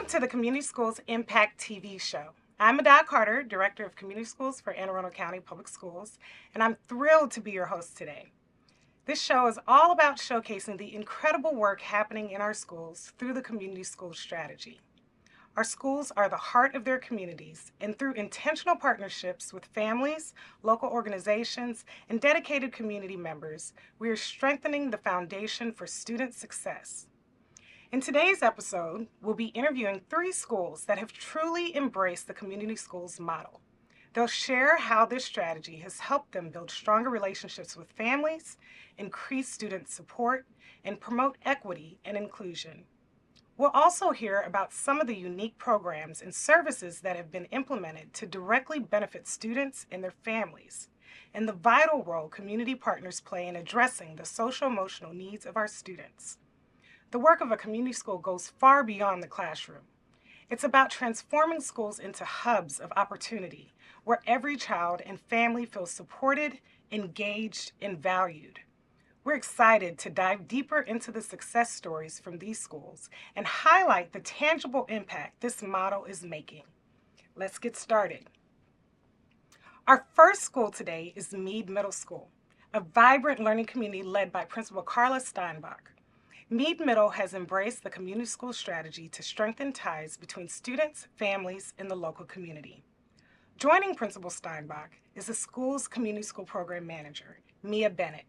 to the Community Schools Impact TV show. I'm Madad Carter, Director of Community Schools for Anne Arundel County Public Schools, and I'm thrilled to be your host today. This show is all about showcasing the incredible work happening in our schools through the Community Schools strategy. Our schools are the heart of their communities, and through intentional partnerships with families, local organizations, and dedicated community members, we are strengthening the foundation for student success. In today's episode, we'll be interviewing 3 schools that have truly embraced the community schools model. They'll share how this strategy has helped them build stronger relationships with families, increase student support, and promote equity and inclusion. We'll also hear about some of the unique programs and services that have been implemented to directly benefit students and their families, and the vital role community partners play in addressing the social-emotional needs of our students. The work of a community school goes far beyond the classroom. It's about transforming schools into hubs of opportunity where every child and family feels supported, engaged, and valued. We're excited to dive deeper into the success stories from these schools and highlight the tangible impact this model is making. Let's get started. Our first school today is Mead Middle School, a vibrant learning community led by Principal Carla Steinbach. Mead Middle has embraced the community school strategy to strengthen ties between students, families, and the local community. Joining Principal Steinbach is the school's community school program manager, Mia Bennett.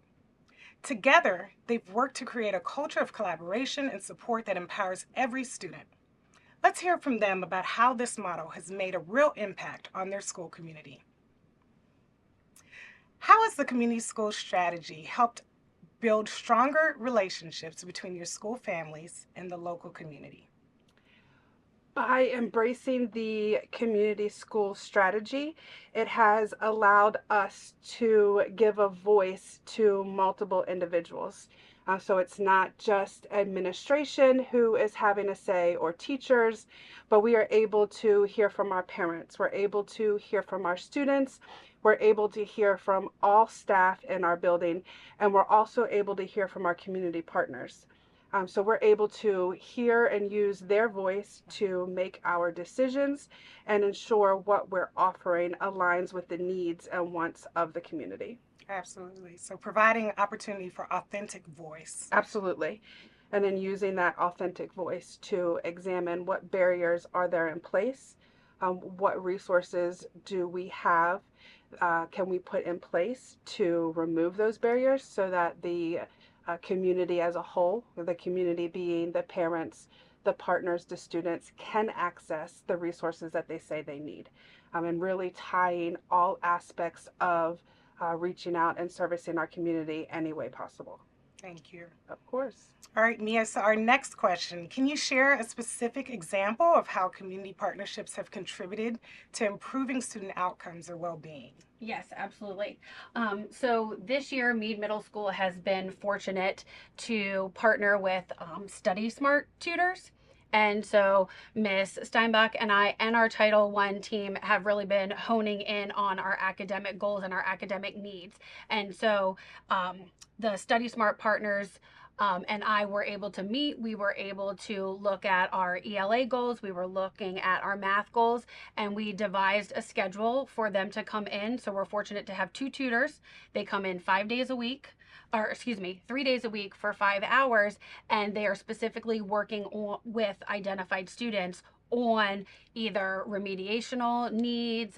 Together, they've worked to create a culture of collaboration and support that empowers every student. Let's hear from them about how this model has made a real impact on their school community. How has the community school strategy helped build stronger relationships between your school families and the local community? By embracing the community school strategy, it has allowed us to give a voice to multiple individuals. So it's not just administration who is having a say or teachers, but we are able to hear from our parents. We're able to hear from our students. We're able to hear from all staff in our building, and we're also able to hear from our community partners. So we're able to hear and use their voice to make our decisions and ensure what we're offering aligns with the needs and wants of the community. Absolutely. So providing opportunity for authentic voice. Absolutely. And then using that authentic voice to examine what barriers are there in place, what resources do we have, can we put in place to remove those barriers so that the community as a whole, the community being the parents, the partners, the students, can access the resources that they say they need. And really tying all aspects of reaching out and servicing our community any way possible. Thank you. Of course. All right, Mia, so our next question, can you share a specific example of how community partnerships have contributed to improving student outcomes or well-being? Yes, absolutely. So this year, Mead Middle School has been fortunate to partner with Study Smart tutors. And so Miss Steinbach and I and our Title I team have really been honing in on our academic goals and our academic needs. And so the Study Smart partners and I were able to meet. We were able to look at our ELA goals. We were looking at our math goals, and we devised a schedule for them to come in. So we're fortunate to have 2 tutors. They come in 5 days a week, or excuse me, 3 days a week for 5 hours, and they are specifically working with identified students on either remediational needs,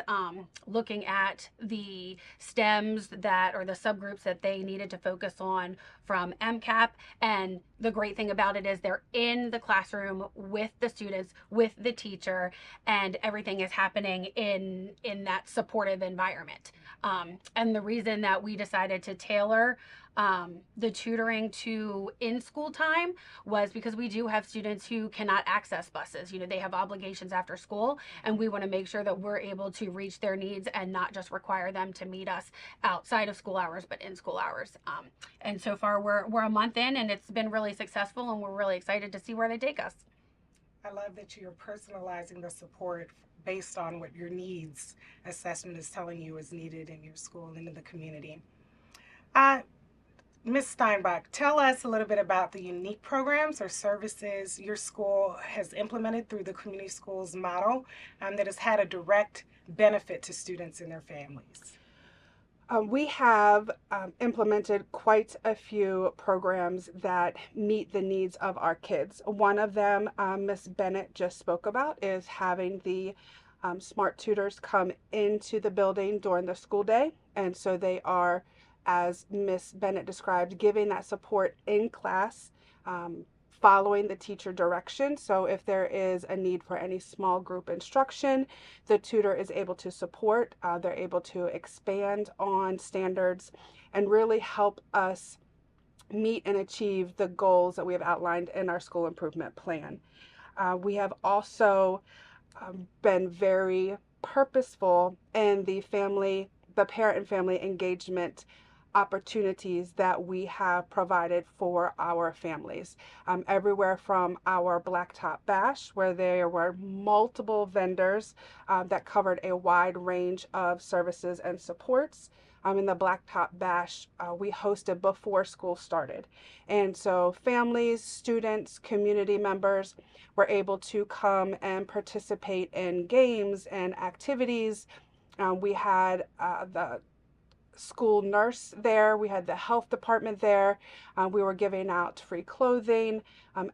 looking at the STEMs that or the subgroups that they needed to focus on from MCAP. And the great thing about it is they're in the classroom with the students, with the teacher, and everything is happening in that supportive environment. And the reason that we decided to tailor the tutoring to in-school time was because we do have students who cannot access buses. You know, they have obligations after school, and we want to make sure that we're able to reach their needs and not just require them to meet us outside of school hours, but in school hours. And so far, we're a month in, and it's been really successful, and we're really excited to see where they take us. I love that you're personalizing the support based on what your needs assessment is telling you is needed in your school and in the community. Uh, Ms. Steinbach, tell us a little bit about the unique programs or services your school has implemented through the community schools model that has had a direct benefit to students and their families. We have implemented quite a few programs that meet the needs of our kids. One of them, Ms. Bennett just spoke about, is having the smart tutors come into the building during the school day. And so they are, as Ms. Bennett described, giving that support in class, um, following the teacher direction. So if there is a need for any small group instruction, the tutor is able to support. They're able to expand on standards and really help us meet and achieve the goals that we have outlined in our school improvement plan. We have also been very purposeful in the parent and family engagement opportunities that we have provided for our families. Everywhere from our Blacktop Bash, where there were multiple vendors that covered a wide range of services and supports. In the Blacktop Bash, we hosted before school started. And so families, students, community members were able to come and participate in games and activities. We had the school nurse there, we had the health department there. We were giving out free clothing,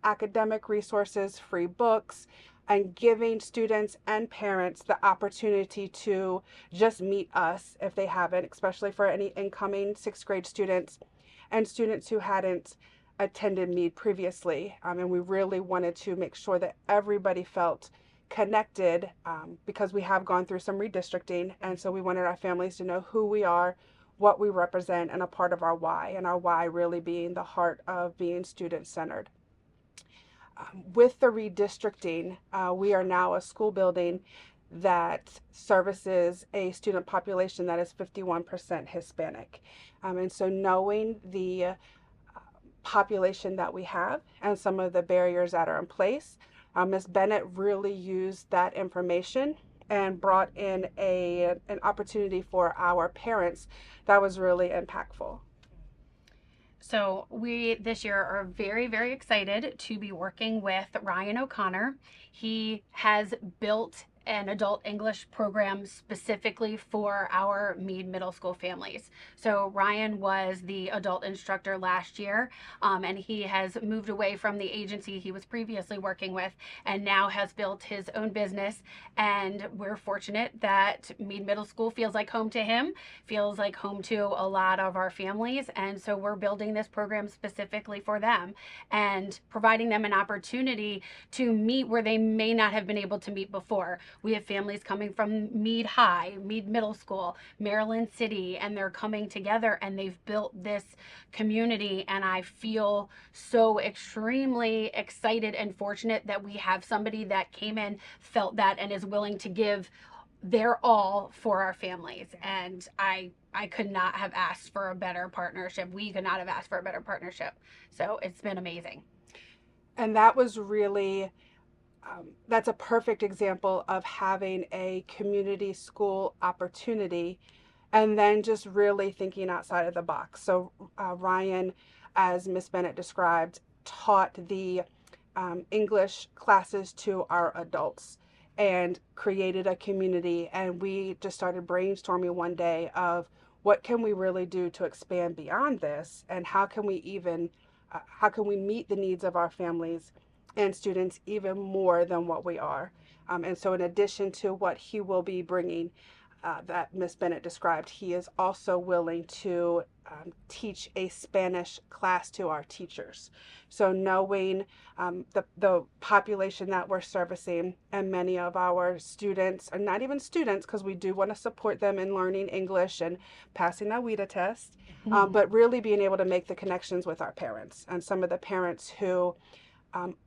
academic resources, free books, and giving students and parents the opportunity to just meet us if they haven't, especially for any incoming sixth grade students and students who hadn't attended Mead previously. And we really wanted to make sure that everybody felt connected because we have gone through some redistricting. And so we wanted our families to know who we are, what we represent, and a part of our why, and our why really being the heart of being student centered. With the redistricting, we are now a school building that services a student population that is 51% Hispanic. And so knowing the population that we have and some of the barriers that are in place, Ms. Bennett really used that information and brought in an opportunity for our parents that was really impactful. So we this year are very, very excited to be working with Ryan O'Connor. He has built an adult English program specifically for our Mead Middle School families. So Ryan was the adult instructor last year, and he has moved away from the agency he was previously working with and now has built his own business. And we're fortunate that Mead Middle School feels like home to him, feels like home to a lot of our families. And so we're building this program specifically for them and providing them an opportunity to meet where they may not have been able to meet before. We have families coming from Mead High, Mead Middle School, Maryland City, and they're coming together and they've built this community. And I feel so extremely excited and fortunate that we have somebody that came in, felt that, and is willing to give their all for our families. And I could not have asked for a better partnership. We could not have asked for a better partnership. So it's been amazing. And that was really that's a perfect example of having a community school opportunity and then just really thinking outside of the box. So Ryan, as Miss Bennett described, taught the English classes to our adults and created a community. And we just started brainstorming one day of what can we really do to expand beyond this, and how can we meet the needs of our families and students even more than what we are. And so in addition to what he will be bringing that Miss Bennett described, he is also willing to teach a Spanish class to our teachers. So knowing the population that we're servicing, and many of our students are not even students because we do want to support them in learning English and passing that WIDA test, but really being able to make the connections with our parents and some of the parents who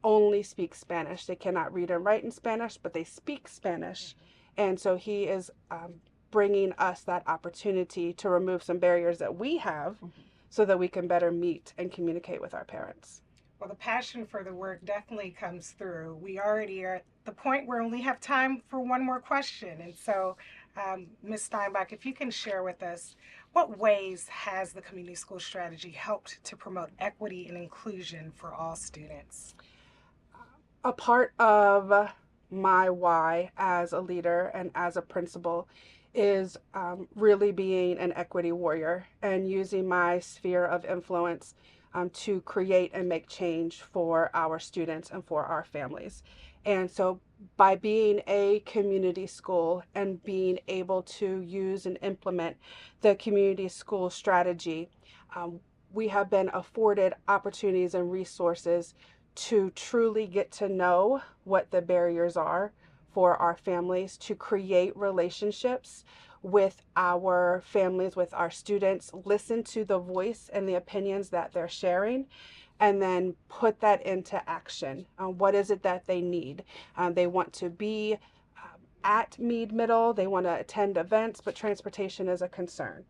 only speak Spanish. They cannot read and write in Spanish, but they speak Spanish. And so he is bringing us that opportunity to remove some barriers that we have so that we can better meet and communicate with our parents. Well, the passion for the work definitely comes through. We already are at the point where we only have time for one more question. And so, Ms. Steinbach, if you can share with us, What ways has the community school strategy helped to promote equity and inclusion for all students? A part of my why as a leader and as a principal is really being an equity warrior and using my sphere of influence to create and make change for our students and for our families. And so, by being a community school and being able to use and implement the community school strategy, um, we have been afforded opportunities and resources to truly get to know what the barriers are for our families, to create relationships with our families, with our students, listen to the voice and the opinions that they're sharing, and then put that into action. What is it that they need? They want to be at Meade Middle, they want to attend events, but transportation is a concern.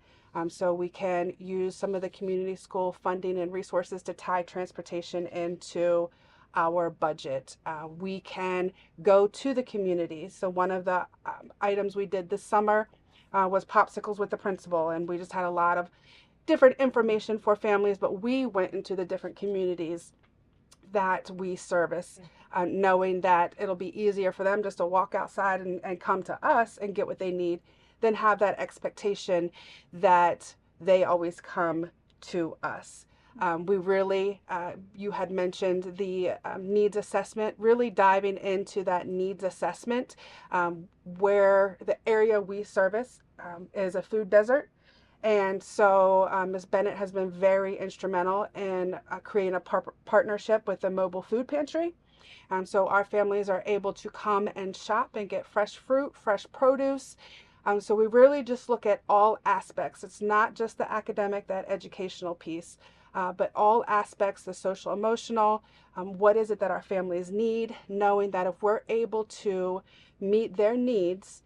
So we can use some of the community school funding and resources to tie transportation into our budget. We can go to the communities. So one of the items we did this summer was popsicles with the principal, and we just had a lot of different information for families, but we went into the different communities that we service, knowing that it'll be easier for them just to walk outside and come to us and get what they need than have that expectation that they always come to us. We really, you had mentioned the needs assessment, really diving into that needs assessment, where the area we service is a food desert. And so Ms. Bennett has been very instrumental in creating a partnership with the mobile food pantry. So our families are able to come and shop and get fresh fruit, fresh produce. So we really just look at all aspects. It's not just the academic, that educational piece, but all aspects, the social, emotional. What is it that our families need? Knowing that if we're able to meet their needs,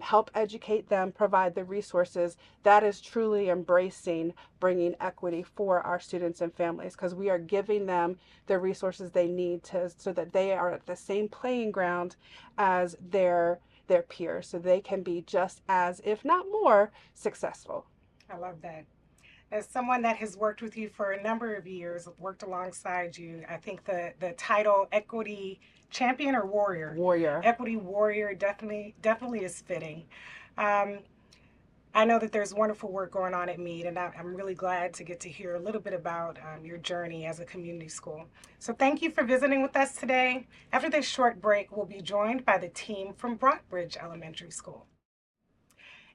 help educate them, provide the resources, that is truly embracing bringing equity for our students and families, because we are giving them the resources they need to, so that they are at the same playing ground as their peers, so they can be just as, if not more, successful. I love that. As someone that has worked with you for a number of years, worked alongside you, I think the title equity champion or warrior, Warrior. equity warrior definitely is fitting. Um, I know that there's wonderful work going on at Meade, and I'm really glad to get to hear a little bit about your journey as a community school. So thank you for visiting with us today. After this short break, we'll be joined by the team from Brockbridge Elementary School.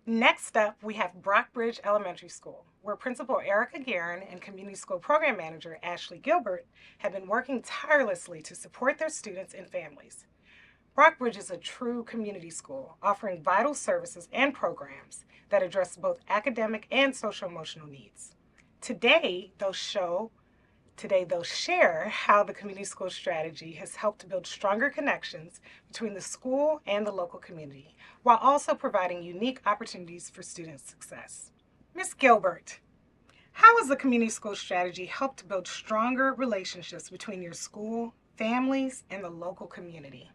Next up, we have Brockbridge Elementary School, where Principal Erica Guerin and Community School Program Manager Ashley Gilbert have been working tirelessly to support their students and families. Brockbridge is a true community school, offering vital services and programs that address both academic and social emotional needs. Today, they'll share how the community school strategy has helped to build stronger connections between the school and the local community, while also providing unique opportunities for student success. Ms. Gilbert, how has the community school strategy helped to build stronger relationships between your school, families, and the local community?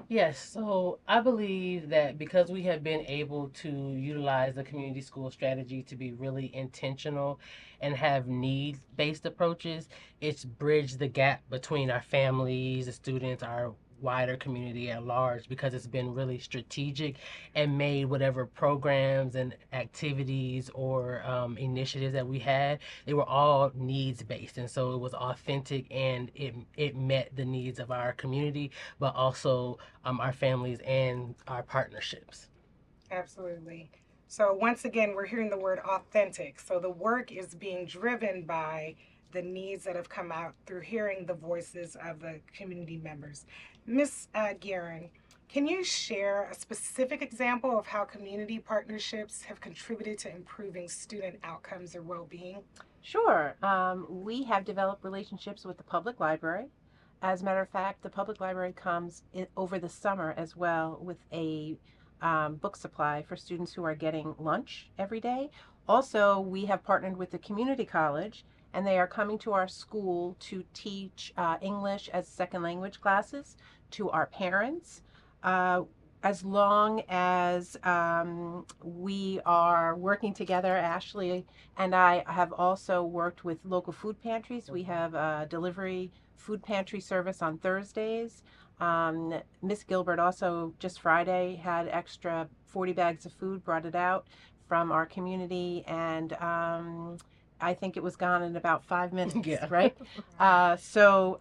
Yes, so I believe that because we have been able to utilize the community school strategy to be really intentional and have need-based approaches, it's bridged the gap between our families, the students, our wider community at large, because it's been really strategic and made whatever programs and activities or initiatives that we had, they were all needs based, and so it was authentic, and it met the needs of our community, but also our families and our partnerships. Absolutely. So once again, we're hearing the word authentic. So the work is being driven by the needs that have come out through hearing the voices of the community members. Ms. Guerin, can you share a specific example of how community partnerships have contributed to improving student outcomes or well-being? Sure. We have developed relationships with the public library. As a matter of fact, the public library comes over the summer as well with a book supply for students who are getting lunch every day. Also, we have partnered with the community college, and they are coming to our school to teach English as second language classes to our parents. Uh, as long as we are working together. Ashley and I have also worked with local food pantries. We have a delivery food pantry service on Thursdays. Miss Gilbert also just Friday had extra 40 bags of food, brought it out from our community, and I think it was gone in about 5 minutes, Yeah. right? So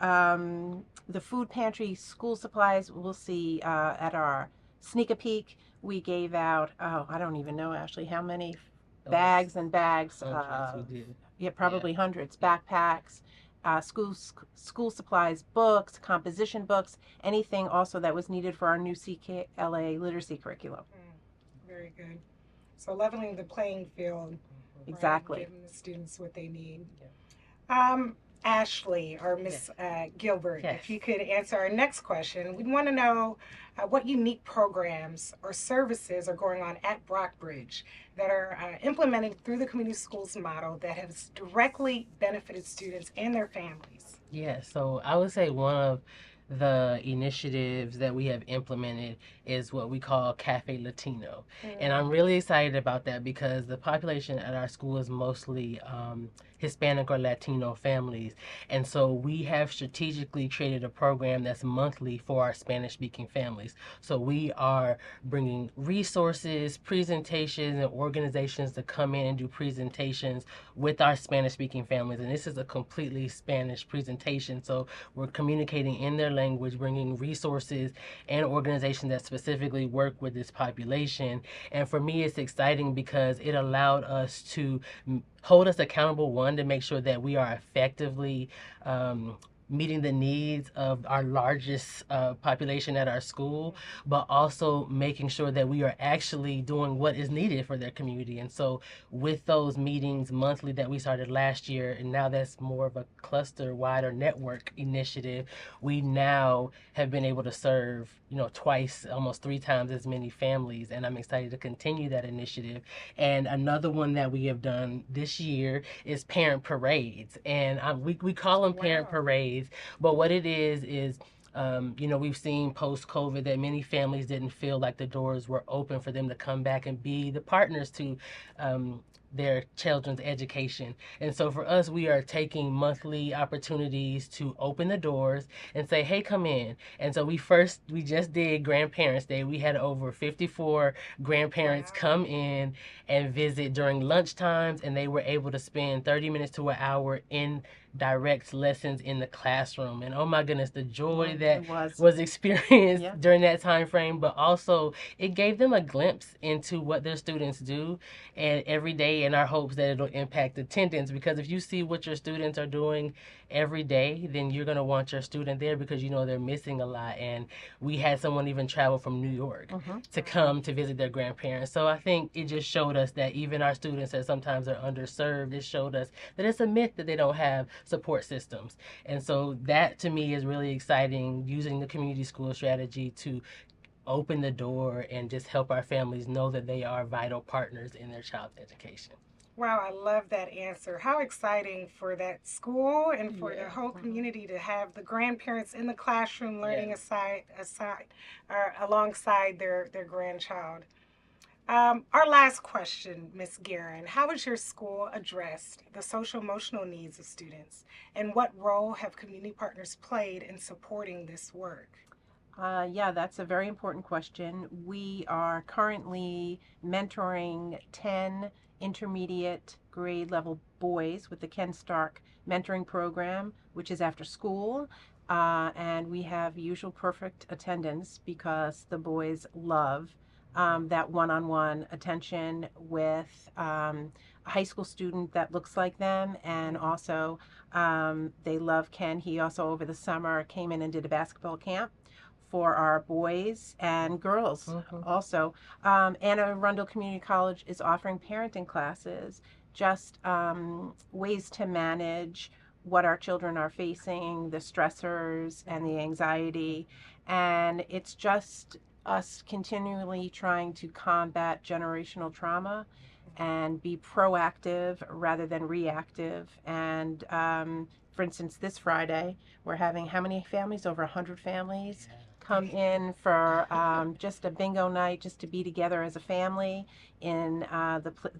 the food pantry school supplies we'll see at our sneak a peek. We gave out, oh, I don't even know, Ashley, how many bags and bags. Hundreds we did. Yeah, probably hundreds. Backpacks, school supplies, books, composition books, anything also that was needed for our new CKLA literacy curriculum. Very good. So leveling the playing field. Exactly. Right, giving the students what they need. Yeah. Ashley or Miss Gilbert, Yes. if you could answer our next question, we'd want to know what unique programs or services are going on at Brockbridge that are implemented through the community schools model that has directly benefited students and their families. Yeah, so I would say one of the initiatives that we have implemented is what we call Cafe Latino. And I'm really excited about that because the population at our school is mostly Hispanic or Latino families. And so we have strategically created a program that's monthly for our Spanish speaking families. So we are bringing resources, presentations, and organizations to come in and do presentations with our Spanish speaking families. And this is a completely Spanish presentation. So we're communicating in their language, bringing resources and organizations that specifically work with this population. And for me, it's exciting because it allowed us to hold us accountable, one, to make sure that we are effectively meeting the needs of our largest population at our school, but also making sure that we are actually doing what is needed for their community. And so with those meetings monthly that we started last year, and now that's more of a cluster-wide or network initiative, we now have been able to serve, twice, almost 3 times as many families, and I'm excited to continue that initiative. And another one that we have done this year is parent parades, and we call them parent parades. But what it is, we've seen post-COVID that many families didn't feel like the doors were open for them to come back and be the partners to their children's education. And so for us, we are taking monthly opportunities to open the doors and say, hey, come in. And so we just did Grandparents Day. We had over 54 grandparents come in and visit during lunch times, and they were able to spend 30 minutes to an hour in direct lessons in the classroom. And oh my goodness, the joy that was experienced during that time frame, but also it gave them a glimpse into what their students do and every day, in our hopes that it'll impact attendance. Because if you see what your students are doing every day, then you're going to want your student there because they're missing a lot. And we had someone even travel from New York to come to visit their grandparents. So I think it just showed us that even our students that sometimes are underserved, it showed us that it's a myth that they don't have support systems. And so that to me is really exciting, using the community school strategy to open the door and just help our families know that they are vital partners in their child's education. Wow, I love that answer. How exciting for that school and for the whole community to have the grandparents in the classroom learning alongside their grandchild. Our last question, Ms. Guerin, how has your school addressed the social emotional needs of students, and what role have community partners played in supporting this work? That's a very important question. We are currently mentoring 10 intermediate grade level boys with the Ken Stark mentoring program, which is after school. And we have usual perfect attendance because the boys love that one-on-one attention with a high school student that looks like them. And also they love Ken. He also over the summer came in and did a basketball camp for our boys and girls also. Anne Arundel Community College is offering parenting classes, just ways to manage what our children are facing, the stressors and the anxiety. And it's just us continually trying to combat generational trauma and be proactive rather than reactive. And for instance, this Friday, we're having how many families? Over 100 families come in for just a bingo night, just to be together as a family in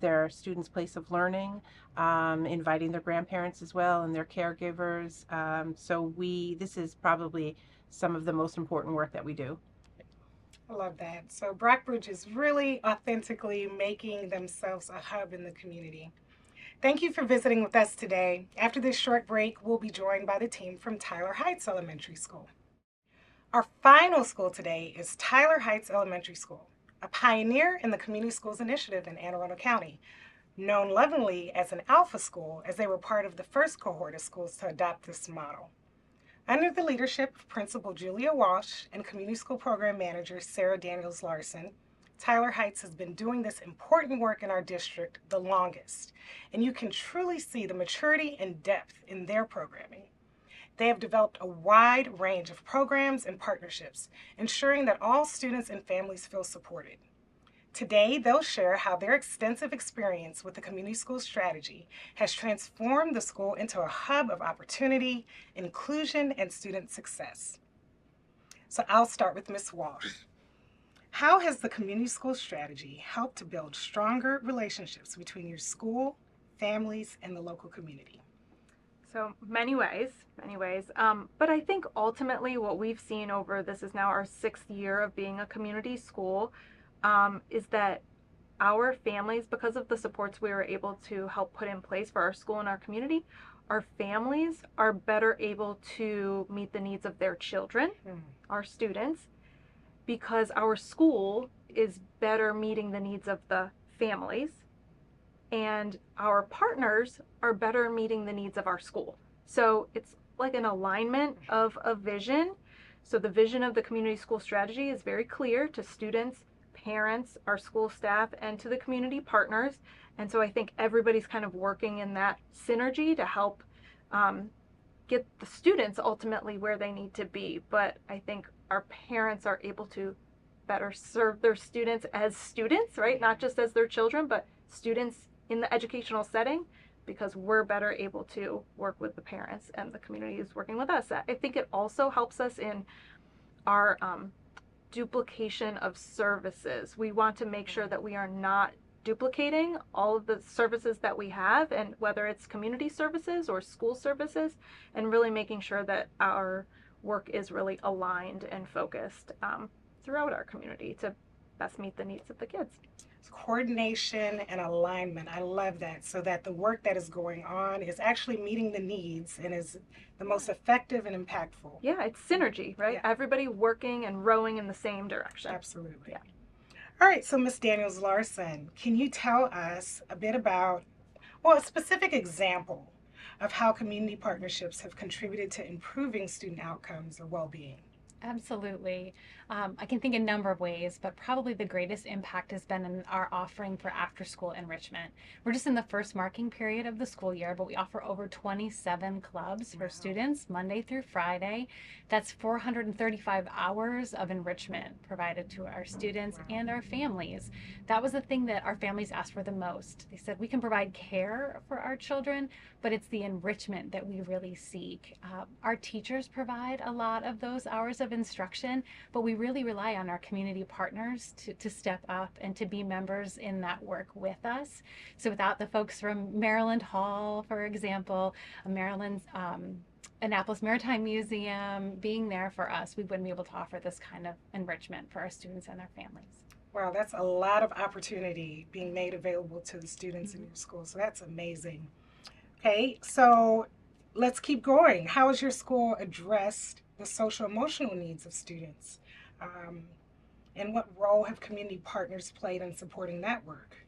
their students' place of learning, inviting their grandparents as well and their caregivers. This is probably some of the most important work that we do. I love that. So Brockbridge is really authentically making themselves a hub in the community. Thank you for visiting with us today. After this short break, we'll be joined by the team from Tyler Heights Elementary School. Our final school today is Tyler Heights Elementary School, a pioneer in the Community Schools Initiative in Anne Arundel County, known lovingly as an Alpha School, as they were part of the first cohort of schools to adopt this model. Under the leadership of Principal Julia Walsh and Community School Program Manager Sarah Daniels Larson, Tyler Heights has been doing this important work in our district the longest, and you can truly see the maturity and depth in their programming. They have developed a wide range of programs and partnerships, ensuring that all students and families feel supported. Today, they'll share how their extensive experience with the community school strategy has transformed the school into a hub of opportunity, inclusion, and student success. So I'll start with Ms. Walsh. How has the community school strategy helped to build stronger relationships between your school, families, and the local community? So many ways. But I think ultimately what we've seen over, this is now our 6th year of being a community school, is that our families, because of the supports we were able to help put in place for our school and our community, our families are better able to meet the needs of their children, our students, because our school is better meeting the needs of the families, and our partners are better meeting the needs of our school. So it's like an alignment of a vision. So the vision of the community school strategy is very clear to students, parents, our school staff, and to the community partners. And so I think everybody's kind of working in that synergy to help get the students ultimately where they need to be. But I think our parents are able to better serve their students as students, right? Not just as their children, but students in the educational setting, because we're better able to work with the parents and the community is working with us. I think it also helps us in our duplication of services. We want to make sure that we are not duplicating all of the services that we have, and whether it's community services or school services, and really making sure that our work is really aligned and focused throughout our community to best meet the needs of the kids. Coordination and alignment. I love that. So that the work that is going on is actually meeting the needs and is the most effective and impactful. Yeah, it's synergy, right? Yeah. Everybody working and rowing in the same direction. Absolutely. Yeah. All right, so Ms. Daniels Larson, can you tell us a bit about, well, a specific example of how community partnerships have contributed to improving student outcomes or well-being? Absolutely. I can think a number of ways, but probably the greatest impact has been in our offering for after-school enrichment. We're just in the first marking period of the school year, but we offer over 27 clubs for students Monday through Friday. That's 435 hours of enrichment provided to our students and our families. That was the thing that our families asked for the most. They said, we can provide care for our children, but it's the enrichment that we really seek. Our teachers provide a lot of those hours of instruction, but we really rely on our community partners to step up and to be members in that work with us. So without the folks from Maryland Hall, for example, Maryland's Annapolis Maritime Museum being there for us, we wouldn't be able to offer this kind of enrichment for our students and their families. Wow, that's a lot of opportunity being made available to the students in your school. So that's amazing. Okay, so let's keep going. How has your school addressed the social emotional needs of students? And what role have community partners played in supporting that work?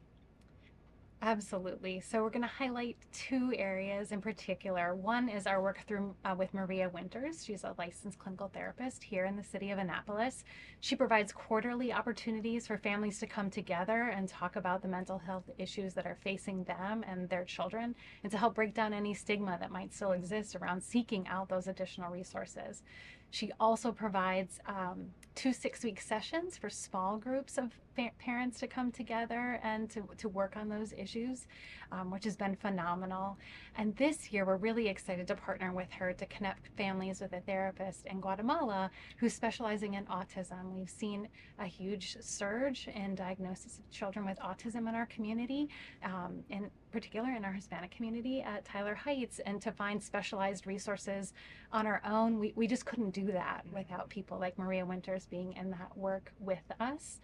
Absolutely. So we're going to highlight two areas in particular. One is our work through with Maria Winters. She's a licensed clinical therapist here in the city of Annapolis. She provides quarterly opportunities for families to come together and talk about the mental health issues that are facing them and their children, and to help break down any stigma that might still exist around seeking out those additional resources. She also provides 2 6-week sessions for small groups of parents to come together and to work on those issues, which has been phenomenal. And this year, we're really excited to partner with her to connect families with a therapist in Guatemala who's specializing in autism. We've seen a huge surge in diagnosis of children with autism in our community, in particular in our Hispanic community at Tyler Heights. And to find specialized resources on our own, we just couldn't do that without people like Maria Winters being in that work with us.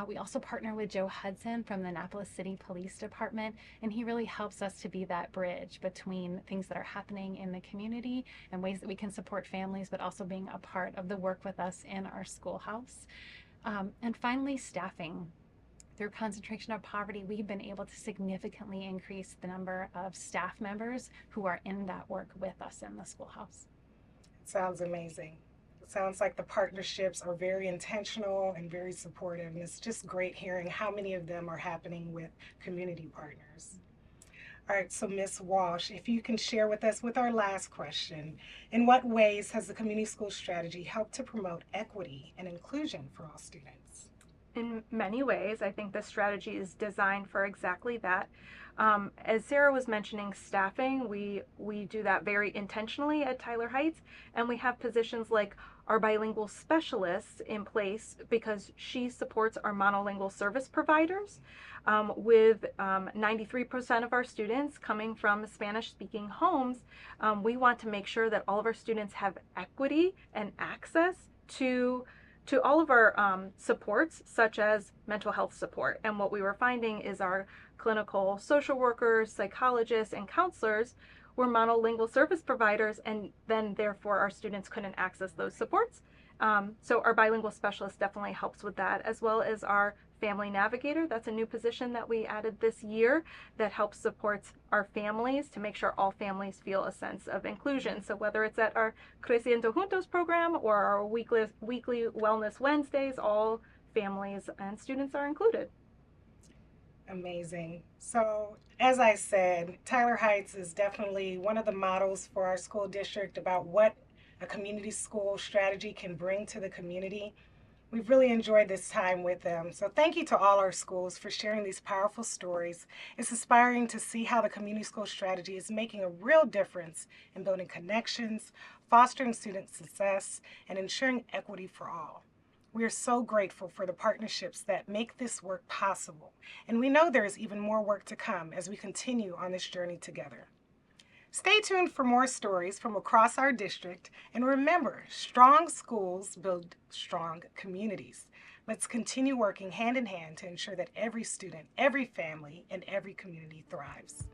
We also partner with Joe Hudson from the Annapolis City Police Department, and he really helps us to be that bridge between things that are happening in the community and ways that we can support families, but also being a part of the work with us in our schoolhouse. And finally, staffing. Through concentration of poverty, we've been able to significantly increase the number of staff members who are in that work with us in the schoolhouse. Sounds amazing. It sounds like the partnerships are very intentional and very supportive, and it's just great hearing how many of them are happening with community partners. All right, so Ms. Walsh, if you can share with us with our last question, in what ways has the community school strategy helped to promote equity and inclusion for all students? In many ways, I think this strategy is designed for exactly that. As Sarah was mentioning, staffing, we do that very intentionally at Tyler Heights, and we have positions like our bilingual specialists in place because she supports our monolingual service providers. With 93% of our students coming from Spanish-speaking homes, we want to make sure that all of our students have equity and access to all of our supports, such as mental health support. And what we were finding is our clinical social workers, psychologists, and counselors were monolingual service providers, and then therefore our students couldn't access those supports. So our bilingual specialist definitely helps with that, as well as our family navigator. That's a new position that we added this year that helps support our families to make sure all families feel a sense of inclusion. So whether it's at our Creciendo Juntos program or our weekly Wellness Wednesdays, all families and students are included. Amazing. So, as I said, Tyler Heights is definitely one of the models for our school district about what a community school strategy can bring to the community. We've really enjoyed this time with them. So thank you to all our schools for sharing these powerful stories. It's inspiring to see how the community school strategy is making a real difference in building connections, fostering student success, and ensuring equity for all. We are so grateful for the partnerships that make this work possible, and we know there is even more work to come as we continue on this journey together. Stay tuned for more stories from across our district, and remember, strong schools build strong communities. Let's continue working hand in hand to ensure that every student, every family, and every community thrives.